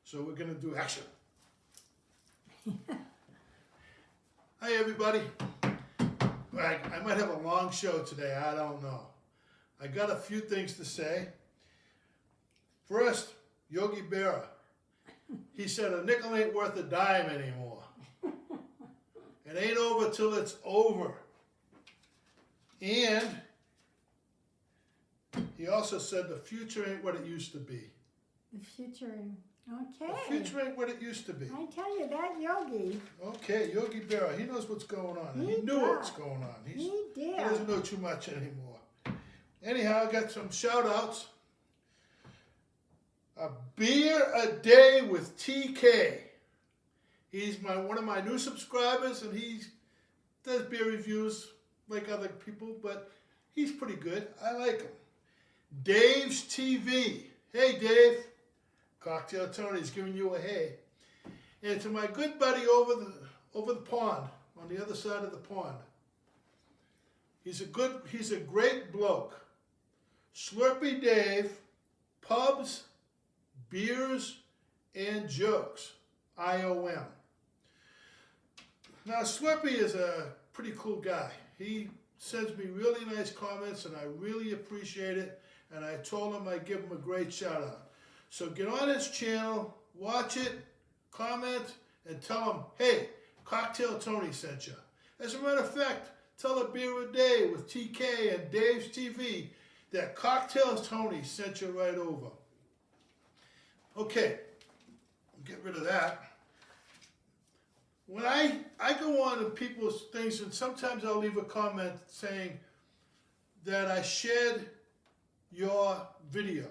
So we're going to do action. Hi, everybody. I might have a long show today. I don't know. I got a few things to say. First, Yogi Berra. He said a nickel ain't worth a dime anymore. It ain't over till it's over. And he also said the future ain't what it used to be. The future, okay. The future ain't what it used to be. I tell you, that Yogi. Okay, Yogi Berra, he knows what's going on. And he knew does. what's going on. He did. He doesn't know too much anymore. Anyhow, I got some shout outs. A beer a day with TK. He's one of my new subscribers, and he does beer reviews like other people, but he's pretty good. I like him. Dave's TV. Hey, Dave. Cocktail Tony's giving you a hey. And to my good buddy over the pond, on the other side of the pond. He's a great bloke. Slurpy Dave, pubs, beers, and jokes. IOM. Now, Slurpy is a pretty cool guy. He sends me really nice comments, and I really appreciate it. And I told him I'd give him a great shout out. So get on his channel, watch it, comment, and tell him, hey, Cocktail Tony sent you. As a matter of fact, tell a beer a day with TK and Dave's TV that Cocktail Tony sent you right over. Okay, get rid of that. When I go on to people's things, and sometimes I'll leave a comment saying that I shared your video.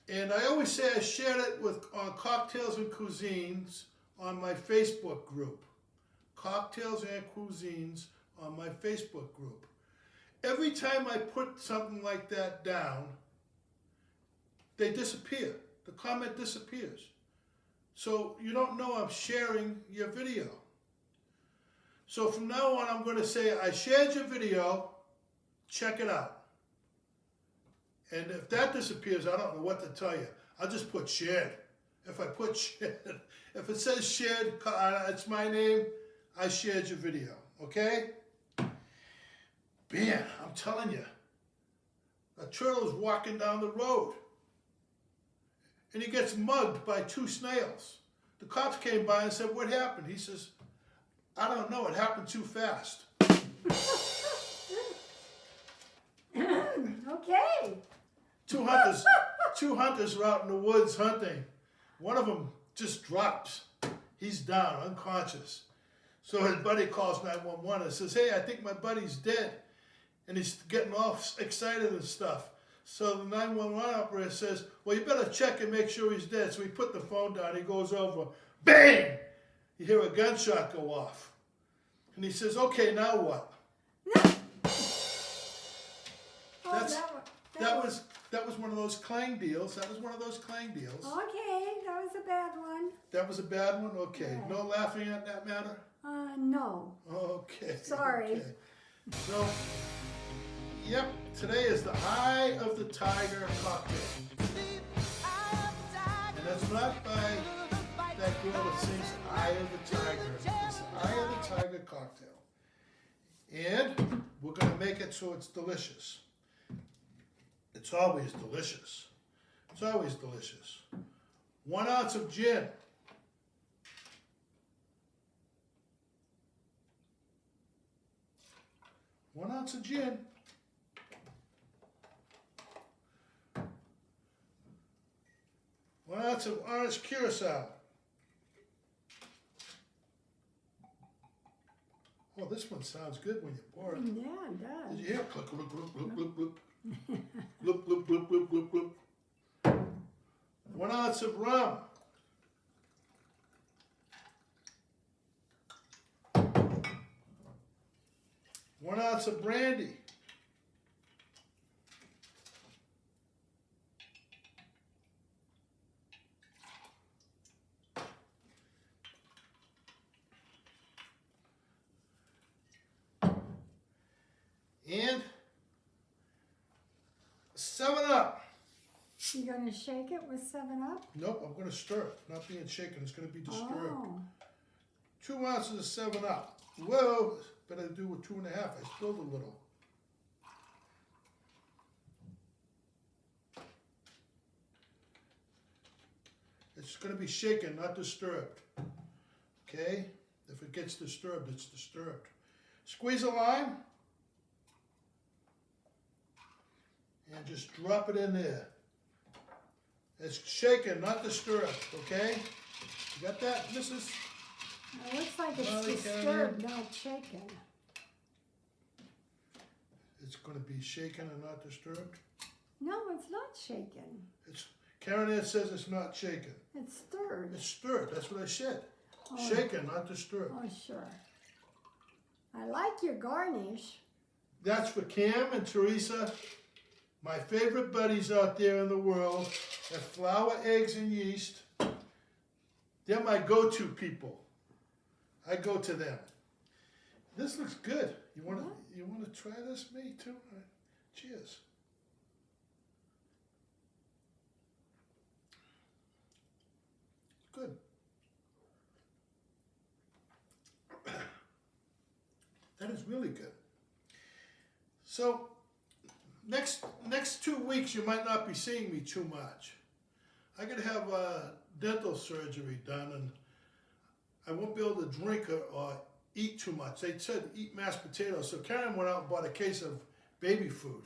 And I always say I shared it on Cocktails and Cuisines on my Facebook group. Cocktails and Cuisines on my Facebook group. Every time I put something like that down, they disappear. The comment disappears. So you don't know I'm sharing your video. So from now on, I'm going to say, I shared your video, check it out. And if that disappears, I don't know what to tell you. I'll just put shared. If I put shared, if it says shared, it's my name, I shared your video, okay? Man, I'm telling you, a turtle's walking down the road, and he gets mugged by 2 snails. The cops came by and said, what happened? He says, I don't know, it happened too fast. Okay. Two hunters are out in the woods hunting. One of them just drops. He's down, unconscious. So his buddy calls 911 and says, hey, I think my buddy's dead. And he's getting all excited and stuff. So the 911 operator says, well, you better check and make sure he's dead. So he put the phone down. He goes over. Bang! You hear a gunshot go off. And he says, okay, now what? That was one of those clang deals. That was one of those clang deals. Okay, that was a bad one. That was a bad one? Okay. Yeah. No laughing at that matter? No. Okay. Sorry. Okay. So, yep, today is the Eye of the Tiger cocktail. And that's not by that girl that sings Eye of the Tiger. It's the Eye of the Tiger cocktail. And we're going to make it so it's delicious. It's always delicious. It's always delicious. 1 ounce of gin. One ounce of gin. 1 ounce of Orange Curacao. Oh, this one sounds good when you pour it. Yeah, it does. Did you hear? Click, look, look, look, look, look. Look, look, look, look, look, look. 1 ounce of rum. 1 ounce of brandy. And 7 Up. You gonna shake it with 7-Up? Nope, I'm gonna stir it. Not being shaken, it's gonna be disturbed. Oh. 2 ounces of 7-Up. Whoa, better do with 2.5. I spilled a little. It's gonna be shaken, not disturbed. Okay? If it gets disturbed, it's disturbed. Squeeze a lime. And just drop it in there. It's shaken, not disturbed, okay? You got that, Mrs.? It looks like it's Molly, disturbed, not shaken. It's going to be shaken and not disturbed? No, it's not shaken. It's Karen Ann says it's not shaken. It's stirred. It's stirred, that's what I said. Oh. Shaken, not disturbed. Oh, sure. I like your garnish. That's for Cam and Teresa, my favorite buddies out there in the world at Flour, Eggs, and Yeast. They're my go-to people. I go to them. This looks good. You want to try this, me too? All right. Cheers. Good. That is really good. So next 2 weeks you might not be seeing me too much. I gotta have dental surgery done, and I won't be able to drink or eat too much. They said eat mashed potatoes, so Karen went out and bought a case of baby food.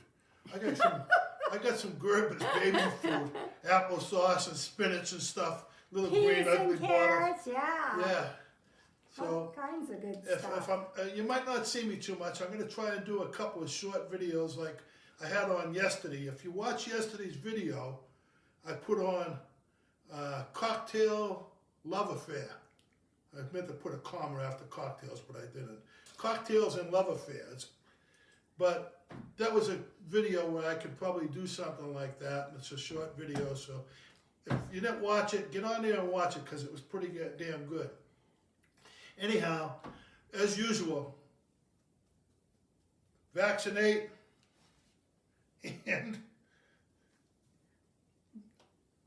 I got some Gerber's baby food, applesauce and spinach and stuff, little Peas green ugly and bottle. carrots, yeah. Yeah. All So kinds of good if stuff. I'm, you might not see me too much. I'm going to try and do a couple of short videos like I had on yesterday. If you watch yesterday's video, I put on cocktail love affair. I meant to put a comma after cocktails, but I didn't. Cocktails and love affairs. But that was a video where I could probably do something like that. And it's a short video, so if you didn't watch it, get on there and watch it because it was pretty damn good. Anyhow, as usual, vaccinate and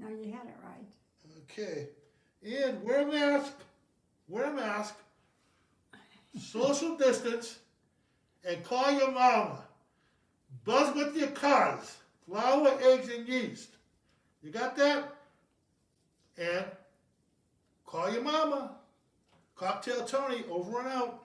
No, you had it right. okay, and wear a mask, social distance, and call your mama. Buzz with your cars, flour, eggs, and yeast. You got that? And call your mama. Cocktail Tony, over and out.